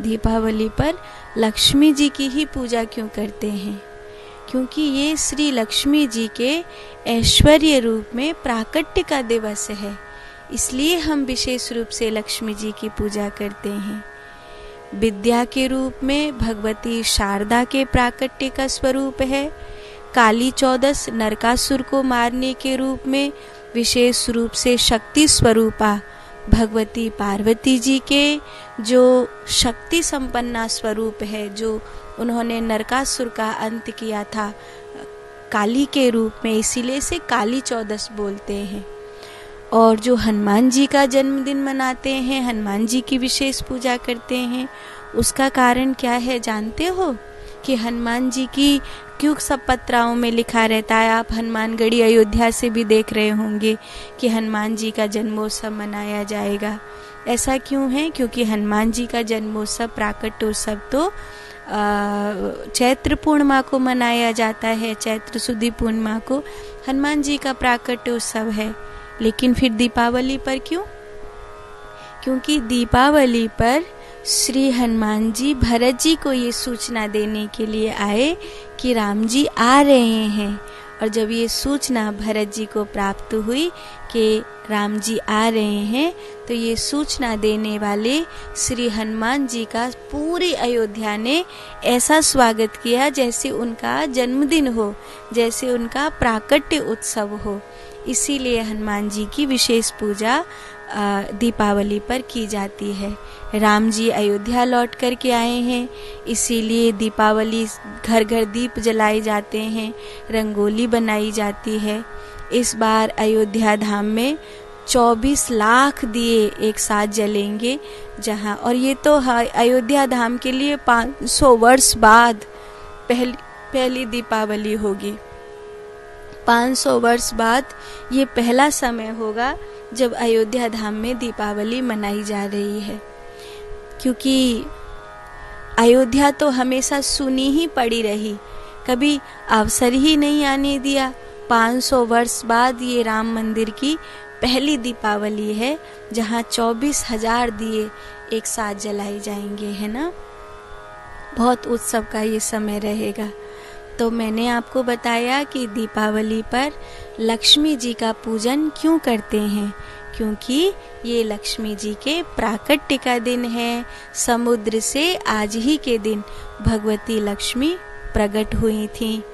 दीपावली पर लक्ष्मी जी की ही पूजा क्यों करते हैं? क्योंकि ये श्री लक्ष्मी जी के ऐश्वर्य रूप में प्राकट्य का दिवस है, इसलिए हम विशेष रूप से लक्ष्मी जी की पूजा करते हैं। विद्या के रूप में भगवती शारदा के प्राकट्य का स्वरूप है। काली चौदस नरकासुर को मारने के रूप में विशेष रूप से शक्ति स्वरूपा भगवती पार्वती जी के जो शक्ति संपन्ना स्वरूप है, जो उन्होंने नरकासुर का अंत किया था काली के रूप में, इसीलिए से काली चौदस बोलते हैं। और जो हनुमान जी का जन्मदिन मनाते हैं, हनुमान जी की विशेष पूजा करते हैं, उसका कारण क्या है जानते हो? कि हनुमान जी की क्यों सब पत्राओं में लिखा रहता है, आप हनुमानगढ़ी अयोध्या से भी देख रहे होंगे कि हनुमान जी का जन्मोत्सव मनाया जाएगा। ऐसा क्यों है? क्योंकि हनुमान जी का जन्मोत्सव प्राकट्योत्सव तो चैत्र पूर्णिमा को मनाया जाता है, चैत्र शुद्धि पूर्णिमा को हनुमान जी का प्राकट्योत्सव है। लेकिन फिर दीपावली पर क्यों? क्योंकि दीपावली पर श्री हनुमान जी भरत जी को ये सूचना देने के लिए आए कि राम जी आ रहे हैं। और जब ये सूचना भरत जी को प्राप्त हुई कि राम जी आ रहे हैं, तो ये सूचना देने वाले श्री हनुमान जी का पूरी अयोध्या ने ऐसा स्वागत किया जैसे उनका जन्मदिन हो, जैसे उनका प्राकट्य उत्सव हो। इसीलिए हनुमान जी की विशेष पूजा दीपावली पर की जाती है। राम जी अयोध्या लौट कर के आए हैं, इसीलिए दीपावली घर घर दीप जलाए जाते हैं, रंगोली बनाई जाती है। इस बार अयोध्या धाम में 24 लाख दिए एक साथ जलेंगे, जहां, और ये तो अयोध्या धाम के लिए 500 वर्ष बाद पहली दीपावली होगी। 500 वर्ष बाद ये पहला समय होगा जब अयोध्या धाम में दीपावली मनाई जा रही है। क्योंकि अयोध्या तो हमेशा सुनी ही पड़ी रही, कभी अवसर ही नहीं आने दिया। 500 वर्ष बाद ये राम मंदिर की पहली दीपावली है जहाँ 24,000 दिए एक साथ जलाए जाएंगे, है ना। बहुत उत्सव का ये समय रहेगा। तो मैंने आपको बताया कि दीपावली पर लक्ष्मी जी का पूजन क्यों करते हैं, क्योंकि ये लक्ष्मी जी के प्राकट्य का दिन है। समुद्र से आज ही के दिन भगवती लक्ष्मी प्रकट हुई थी।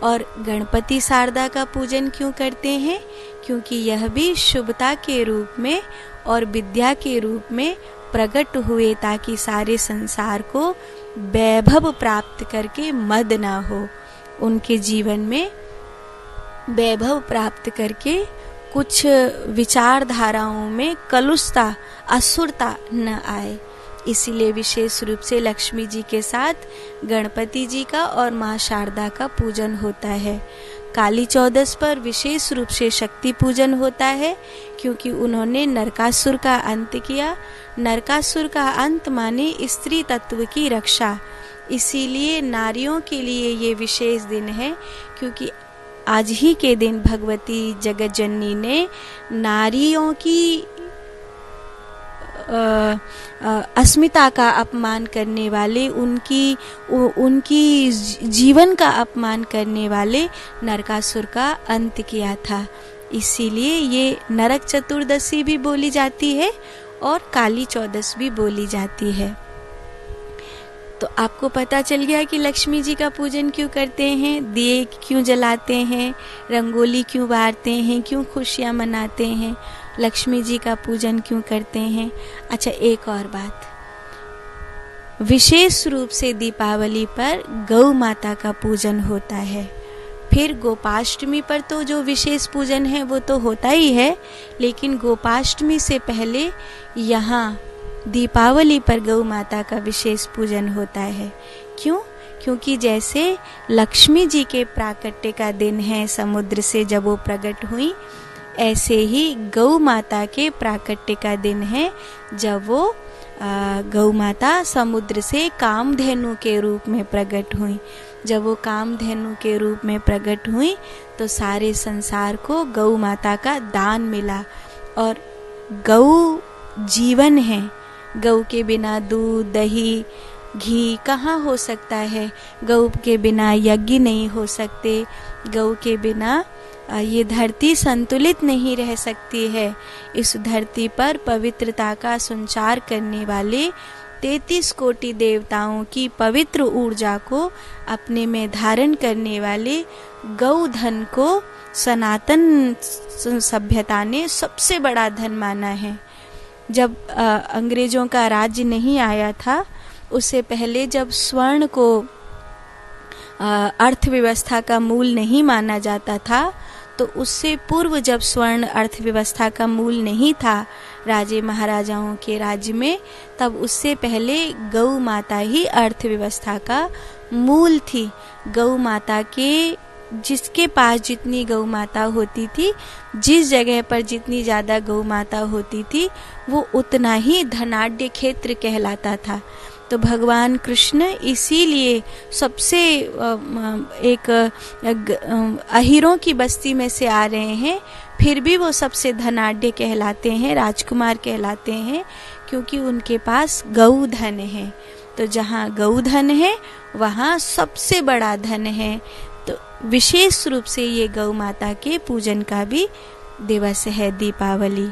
और गणपति शारदा का पूजन क्यों करते हैं? क्योंकि यह भी शुभता के रूप में और विद्या के रूप में प्रकट हुए, ताकि सारे संसार को वैभव प्राप्त करके मद ना हो, उनके जीवन में वैभव प्राप्त करके कुछ विचारधाराओं में कलुषता, असुरता न आए। इसीलिए विशेष रूप से लक्ष्मी जी के साथ गणपति जी का और माँ शारदा का पूजन होता है। काली चौदस पर विशेष रूप से शक्ति पूजन होता है, क्योंकि उन्होंने नरकासुर का अंत किया। नरकासुर का अंत माने स्त्री तत्व की रक्षा। इसीलिए नारियों के लिए ये विशेष दिन है, क्योंकि आज ही के दिन भगवती जगत जननी ने नारियों की अस्मिता का अपमान करने वाले, उनकी जीवन का अपमान करने वाले नरकासुर का अंत किया था। इसीलिए ये नरक चतुर्दशी भी बोली जाती है और काली चौदस भी बोली जाती है। तो आपको पता चल गया कि लक्ष्मी जी का पूजन क्यों करते हैं, दिए क्यों जलाते हैं, रंगोली क्यों बारते हैं, क्यों खुशियाँ मनाते हैं, लक्ष्मी जी का पूजन क्यों करते हैं। अच्छा, एक और बात, विशेष रूप से दीपावली पर गौ माता का पूजन होता है। फिर गोपाष्टमी पर तो जो विशेष पूजन है वो तो होता ही है, लेकिन गोपाष्टमी से पहले यहाँ दीपावली पर गौ माता का विशेष पूजन होता है। क्यों? क्योंकि जैसे लक्ष्मी जी के प्राकट्य का दिन है, समुद्र से जब वो प्रकट हुई, ऐसे ही गौ माता के प्राकट्य का दिन है, जब वो गौ माता समुद्र से कामधेनु के रूप में प्रकट हुई। जब वो कामधेनु के रूप में प्रकट हुई तो सारे संसार को गौ माता का दान मिला। और गौ जीवन है, गऊ के बिना दूध दही घी कहाँ हो सकता है, गऊ के बिना यज्ञ नहीं हो सकते, गऊ के बिना ये धरती संतुलित नहीं रह सकती है। इस धरती पर पवित्रता का संचार करने वाले 33 कोटि देवताओं की पवित्र ऊर्जा को अपने में धारण करने वाले गौ धन को सनातन सभ्यता ने सबसे बड़ा धन माना है। जब अंग्रेजों का राज्य नहीं आया था, उससे पहले जब स्वर्ण को अर्थव्यवस्था का मूल नहीं माना जाता था, तो उससे पूर्व जब स्वर्ण अर्थव्यवस्था का मूल नहीं था राजे महाराजाओं के राज्य में, तब उससे पहले गौ माता ही अर्थव्यवस्था का मूल थी। गौ माता के जिसके पास जितनी गौ माता होती थी, जिस जगह पर जितनी ज़्यादा गौ माता होती थी, वो उतना ही धनाढ्य क्षेत्र कहलाता था। तो भगवान कृष्ण इसीलिए सबसे एक अहीरों की बस्ती में से आ रहे हैं, फिर भी वो सबसे धनाढ्य कहलाते हैं, राजकुमार कहलाते हैं, क्योंकि उनके पास गौ धन है। तो जहाँ गौ धन है वहाँ सबसे बड़ा धन है। तो विशेष रूप से ये गौ माता के पूजन का भी दिवस है दीपावली।